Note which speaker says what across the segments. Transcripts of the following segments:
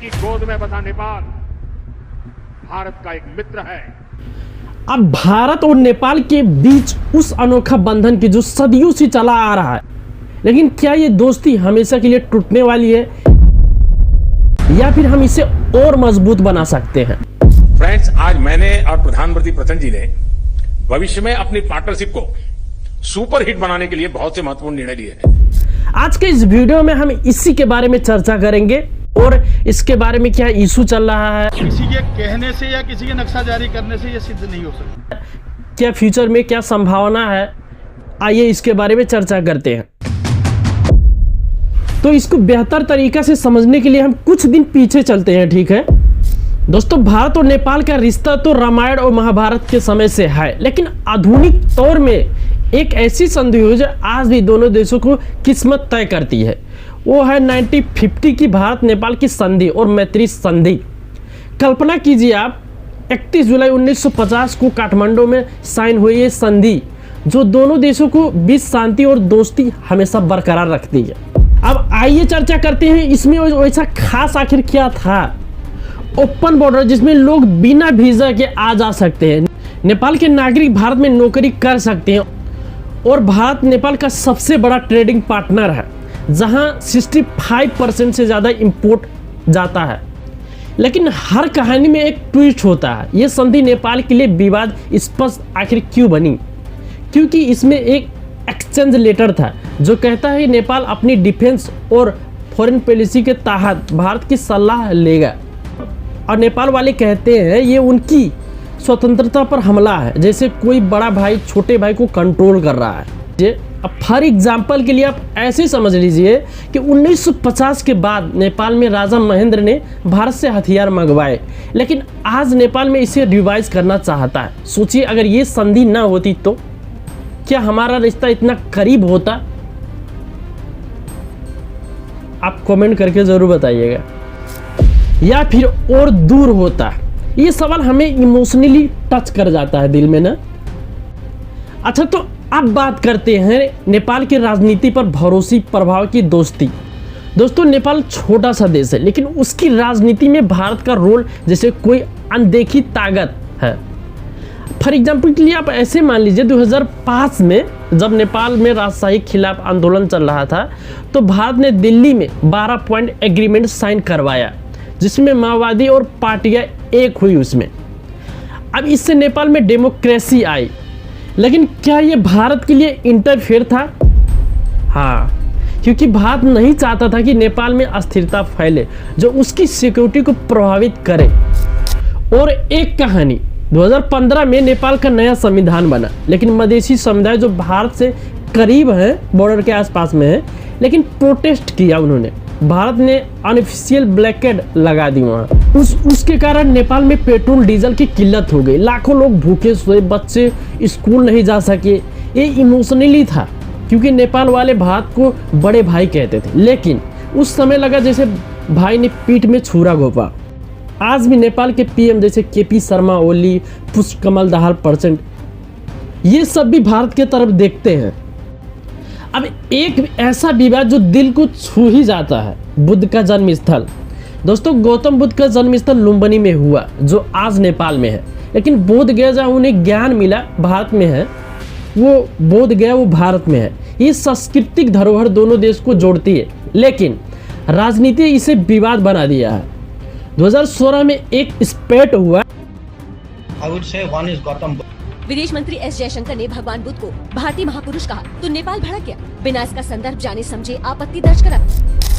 Speaker 1: की गोद में बसा नेपाल भारत का एक मित्र है।
Speaker 2: अब भारत और नेपाल के बीच उस अनोखा बंधन की जो सदियों से चला आ रहा है, लेकिन क्या ये दोस्ती हमेशा के लिए टूटने वाली है या फिर हम इसे और मजबूत बना सकते हैं?
Speaker 1: फ्रेंड्स, आज मैंने और प्रधानमंत्री प्रचंड जी ने भविष्य में अपनी पार्टनरशिप को सुपर हिट बनाने के लिए बहुत से महत्वपूर्ण निर्णय लिए हैं।
Speaker 2: आज के इस वीडियो में हम इसी के बारे में चर्चा करेंगे और इसके बारे में क्या इशू चल रहा है,
Speaker 3: किसी के कहने से या किसी के नक्शा जारी करने से ये सिद्ध नहीं हो सकता,
Speaker 2: क्या फ्यूचर में क्या संभावना है, आइए इसके बारे में चर्चा करते हैं। तो इसको बेहतर तरीका से समझने के लिए हम कुछ दिन पीछे चलते हैं, ठीक है दोस्तों। भारत और नेपाल का रिश्ता तो रामायण और महाभारत के समय से है, लेकिन आधुनिक दौर में एक ऐसी संधि हुई जो आज भी दोनों देशों को किस्मत तय करती है। वो है 1950 की भारत नेपाल की संधि और मैत्री संधि। कल्पना कीजिए आप, 31 जुलाई 1950 को काठमांडू में साइन हुई ये संधि जो दोनों देशों को बीच शांति और दोस्ती हमेशा बरकरार रखती है। अब आइए चर्चा करते हैं इसमें वैसा खास आखिर क्या था। ओपन बॉर्डर जिसमें लोग बिना वीजा के आ जा सकते हैं, नेपाल के नागरिक भारत में नौकरी कर सकते हैं और भारत नेपाल का सबसे बड़ा ट्रेडिंग पार्टनर है जहां 65% से ज़्यादा इंपोर्ट जाता है। लेकिन हर कहानी में एक ट्विस्ट होता है। ये संधि नेपाल के लिए विवाद स्पष्ट आखिर क्यों बनी? क्योंकि इसमें एक एक्सचेंज लेटर था जो कहता है कि नेपाल अपनी डिफेंस और फॉरेन पॉलिसी के तहत भारत की सलाह लेगा और नेपाल वाले कहते हैं ये उनकी स्वतंत्रता पर हमला है, जैसे कोई बड़ा भाई छोटे भाई को कंट्रोल कर रहा है। अब फॉर एग्जाम्पल के लिए आप ऐसे समझ लीजिए कि 1950 के बाद नेपाल में राजा महेंद्र ने भारत से हथियार मंगवाए, लेकिन आज नेपाल में इसे रिवाइज करना चाहता है। सोचिए अगर ये संधि ना होती तो क्या हमारा रिश्ता इतना करीब होता? आप कमेंट करके जरूर बताइएगा, या फिर और दूर होता? ये सवाल हमें इमोशनली टच कर जाता है दिल में ना। अच्छा, तो अब बात करते हैं नेपाल की राजनीति पर भरोसी प्रभाव की दोस्ती। दोस्तों, नेपाल छोटा सा देश है, लेकिन उसकी राजनीति में भारत का रोल जैसे कोई अनदेखी ताकत है। फॉर एग्जाम्पल के लिए आप ऐसे मान लीजिए 2005 में जब नेपाल में राजशाही के खिलाफ आंदोलन चल रहा था तो भारत ने दिल्ली में 12 पॉइंट एग्रीमेंट साइन करवाया जिसमें माओवादी और पार्टियां एक हुई उसमें। अब इससे नेपाल में डेमोक्रेसी आई, लेकिन क्या ये भारत के लिए इंटरफेयर था? हाँ, क्योंकि भारत नहीं चाहता था कि नेपाल में अस्थिरता फैले जो उसकी सिक्योरिटी को प्रभावित करे। और एक कहानी, 2015 में नेपाल का नया संविधान बना, लेकिन मधेसी समुदाय जो भारत से करीब है, बॉर्डर के आसपास में है, लेकिन प्रोटेस्ट किया उन्होंने। भारत ने अनऑफिशियल ब्लैकेट लगा दी वहाँ। उसके कारण नेपाल में पेट्रोल डीजल की किल्लत हो गई, लाखों लोग भूखे सोए, बच्चे स्कूल नहीं जा सके। ये इमोशनली था क्योंकि नेपाल वाले भारत को बड़े भाई कहते थे, लेकिन उस समय लगा जैसे भाई ने पीठ में छुरा घोंपा। आज भी नेपाल के पीएम जैसे केपी शर्मा ओली, पुष्पकमल दाहाल प्रचंड, ये सब भी भारत के तरफ देखते हैं। अब एक ऐसा विवाद जो दिल को छू ही जाता है, बुद्ध का जन्म स्थल। दोस्तों, गौतम बुद्ध का जन्म स्थल लुम्बिनी में हुआ जो आज नेपाल में है, लेकिन बोध गया जहाँ उन्हें ज्ञान मिला भारत में है, वो बोध गया वो भारत में है। ये सांस्कृतिक धरोहर दोनों देश को जोड़ती है, लेकिन राजनीति इसे विवाद बना दिया है। 2016 में एक स्पेट हुआ।
Speaker 3: I would say one is Gautam Buddha.
Speaker 4: विदेश मंत्री एस जयशंकर ने भगवान बुद्ध को भारतीय महापुरुष कहा तो नेपाल भड़क गया। बिना इसका संदर्भ जाने समझे आपत्ति दर्ज करा।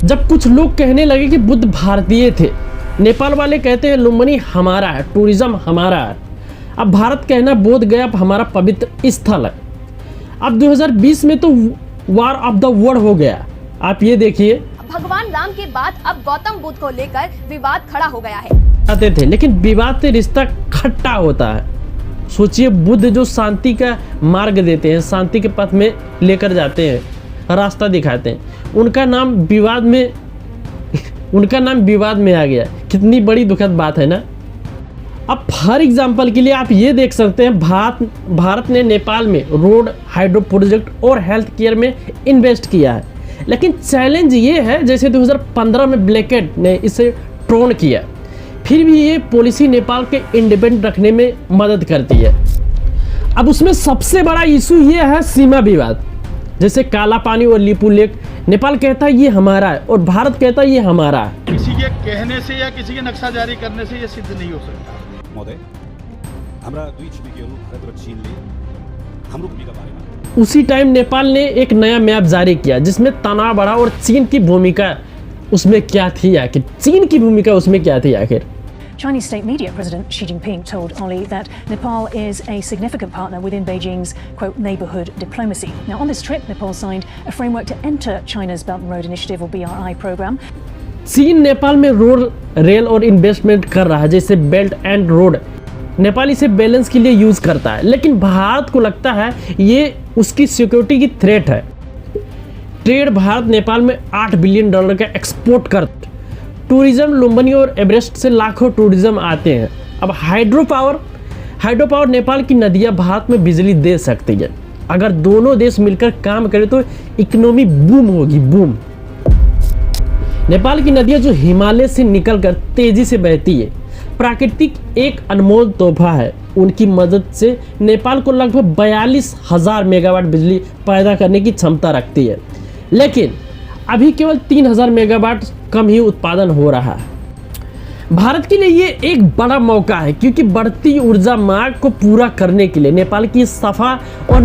Speaker 2: जब कुछ लोग कहने लगे कि बुद्ध भारतीय थे, नेपाल वाले कहते हैं लुम्बिनी हमारा है, टूरिज्म हमारा है। अब भारत कहना बोध गया हमारा पवित्र स्थल है। अब 2020 में तो वॉर ऑफ द वर्ल्ड हो गया। आप ये देखिए,
Speaker 5: भगवान राम के बाद अब गौतम बुद्ध को लेकर विवाद खड़ा हो गया है।
Speaker 2: आते थे, लेकिन विवाद से रिश्ता खट्टा होता है। सोचिए, बुद्ध जो शांति का मार्ग देते हैं, शांति के पथ में लेकर जाते हैं, रास्ता दिखाते हैं, उनका नाम विवाद में आ गया। कितनी बड़ी दुखद बात है ना। अब फॉर एग्जाम्पल के लिए आप ये देख सकते हैं, भारत ने नेपाल में रोड, हाइड्रो प्रोजेक्ट और हेल्थ केयर में इन्वेस्ट किया है, लेकिन चैलेंज ये है जैसे 2015 में ब्लैकेट ने इसे ट्रोन किया, फिर भी ये पॉलिसी नेपाल के इंडिपेंडेंट रखने में मदद करती है। अब उसमें सबसे बड़ा इशू ये है सीमा विवाद, जैसे काला पानी और लिपू लेक। नेपाल कहता है ये हमारा है और भारत कहता है ये हमारा है।
Speaker 3: किसी के कहने से या किसी के नक्शा जारी करने से ये सिद्ध नहीं हो सकता।
Speaker 6: महोदय, हाम्रा दुई छिमेकीहरू भारत र चीनले हाम्रो भूमिका बारेमा
Speaker 2: उसी टाइम नेपाल ने एक नया मैप जारी किया जिसमें तनाव बढ़ा और चीन की भूमिका उसमें क्या थी आखिर, चीन की भूमिका उसमें क्या थी आखिर।
Speaker 7: Chinese state media President Xi Jinping told Oli that Nepal is a significant partner within Beijing's, quote, neighborhood diplomacy. Now, on this trip, Nepal signed a framework to enter China's Belt and Road Initiative, or BRI, program.
Speaker 2: चीन नेपाल में road, rail और investment कर रहा है, जैसे belt and road. Nepal इसे balance के लिए यूज करता है, लेकिन भारत को लगता है ये उसकी सिक्योरिटी की थ्रेट है। ट्रेड भारत नेपाल में $8 बिलियन का एक्सपोर्ट करता। टूरिज्म, लुम्बिनी और एवरेस्ट से लाखों टूरिज्म आते हैं। अब हाइड्रो पावर नेपाल की नदियां भारत में बिजली दे सकती है। अगर दोनों देश मिलकर काम करें तो इकोनॉमी बूम होगी, बूम। नेपाल की नदियां जो हिमालय से निकलकर तेजी से बहती है, प्राकृतिक एक अनमोल तोहफा है। उनकी मदद से नेपाल को लगभग 42,000 मेगावाट बिजली पैदा करने की क्षमता रखती है, लेकिन अभी केवल 3,000 मेगावाट कम ही उत्पादन हो रहा है। भारत के लिए ये एक बड़ा मौका है, क्योंकि बढ़ती ऊर्जा मांग को पूरा करने के लिए नेपाल की सफा और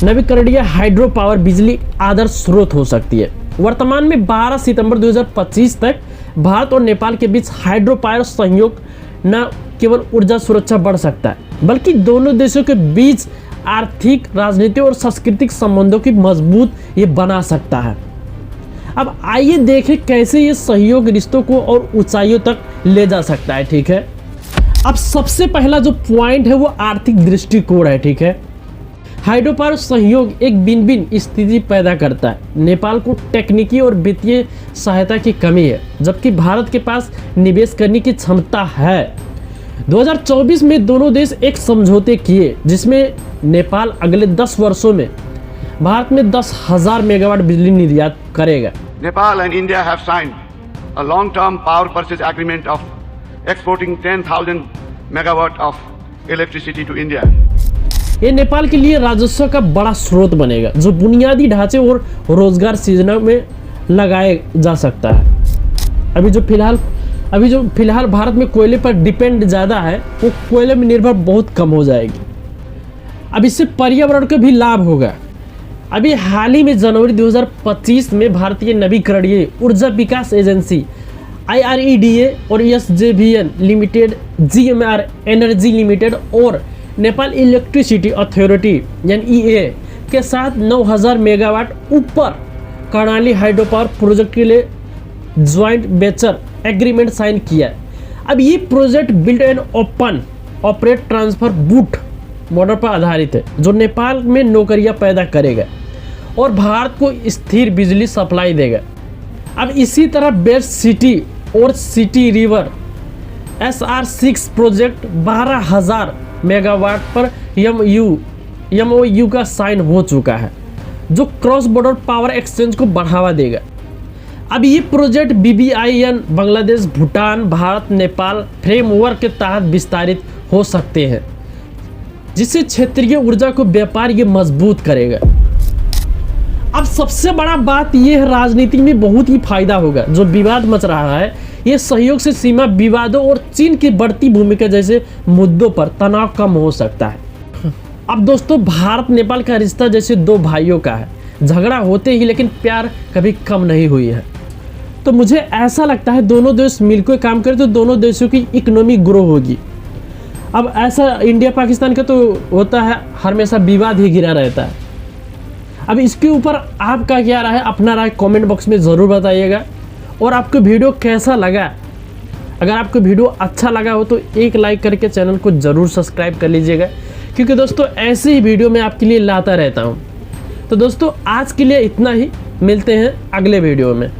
Speaker 2: नवीकरणीय हाइड्रो पावर बिजली आदर्श स्रोत हो सकती है। वर्तमान में 12 सितंबर 2025 तक भारत और नेपाल के बीच हाइड्रो पावर सहयोग न केवल ऊर्जा सुरक्षा बढ़ सकता है, बल्कि दोनों देशों के बीच आर्थिक, राजनीतिक और सांस्कृतिक संबंधों की मजबूत ये बना सकता है। अब आइए देखें कैसे ये सहयोग रिश्तों को और ऊंचाइयों तक ले जा सकता है। ठीक है, अब सबसे पहला जो पॉइंट है वो आर्थिक दृष्टिकोण है। ठीक है, हाइड्रो पावर सहयोग एक विन विन स्थिति पैदा करता है। नेपाल को तकनीकी और वित्तीय सहायता की कमी है, जबकि भारत के पास निवेश करने की क्षमता है। 2024 में दोनों देश एक समझौते किए जिसमें नेपाल अगले 10 वर्षों में भारत में 10,000 मेगावाट बिजली निर्यात करेगा।
Speaker 8: Nepal and India have signed a long-term power purchase agreement of exporting 10,000 megawatt of electricity to India.
Speaker 2: ये नेपाल के लिए राजस्व का बड़ा स्रोत बनेगा, जो बुनियादी ढांचे और रोजगार सृजन में लगाया जा सकता है। अभी जो फिलहाल भारत में कोयले पर डिपेंड ज़्यादा है, वो कोयले में निर्भर बहुत कम हो जाएगी। अब इससे पर्यावरण को भी लाभ होगा। अभी हाल ही में जनवरी 2025 में भारतीय नवीकरणीय ऊर्जा विकास एजेंसी IREDA और SJVN limited, GMR energy limited और नेपाल इलेक्ट्रिसिटी अथॉरिटी NEA के साथ 9,000 मेगावाट ऊपर कर्णाली हाइड्रो पावर प्रोजेक्ट के लिए ज्वाइंट वेंचर एग्रीमेंट साइन किया। अब ये project build and open operate transfer boot model पर आधारित है, जो नेपाल में नौकरियां पैदा करेगा और भारत को स्थिर बिजली सप्लाई देगा। अब इसी तरह बेस्ट सिटी और city river SR6 project 12,000 megawatt पर MOU का साइन हो चुका है, जो क्रॉस बॉर्डर पावर एक्सचेंज को बढ़ावा देगा। अब ये project BBIN Bangladesh, Bhutan, Bharat, Nepal framework के तहत विस्तारित हो सकते हैं, जिससे क्षेत्रीय ऊर्जा को व्यापार ये मजबूत करेगा। अब सबसे बड़ा बात यह है, राजनीति में बहुत ही फायदा होगा। जो विवाद मच रहा है, ये सहयोग से सीमा विवादों और चीन की बढ़ती भूमिका जैसे मुद्दों पर तनाव कम हो सकता है। अब दोस्तों, भारत नेपाल का रिश्ता जैसे दो भाइयों का है, झगड़ा होते ही लेकिन प्यार कभी कम नहीं हुई है। तो मुझे ऐसा लगता है दोनों देश मिलकर काम करें तो दोनों देशों की इकोनॉमी ग्रो होगी। अब ऐसा इंडिया पाकिस्तान का तो होता है, हमेशा विवाद ही गिरा रहता है। अब इसके ऊपर आपका क्या राय है, अपना राय कमेंट बॉक्स में ज़रूर बताइएगा। और आपको वीडियो कैसा लगा, अगर आपको वीडियो अच्छा लगा हो तो एक लाइक करके चैनल को ज़रूर सब्सक्राइब कर लीजिएगा, क्योंकि दोस्तों ऐसे ही वीडियो मैं आपके लिए लाता रहता हूँ। तो दोस्तों आज के लिए इतना ही, मिलते हैं अगले वीडियो में।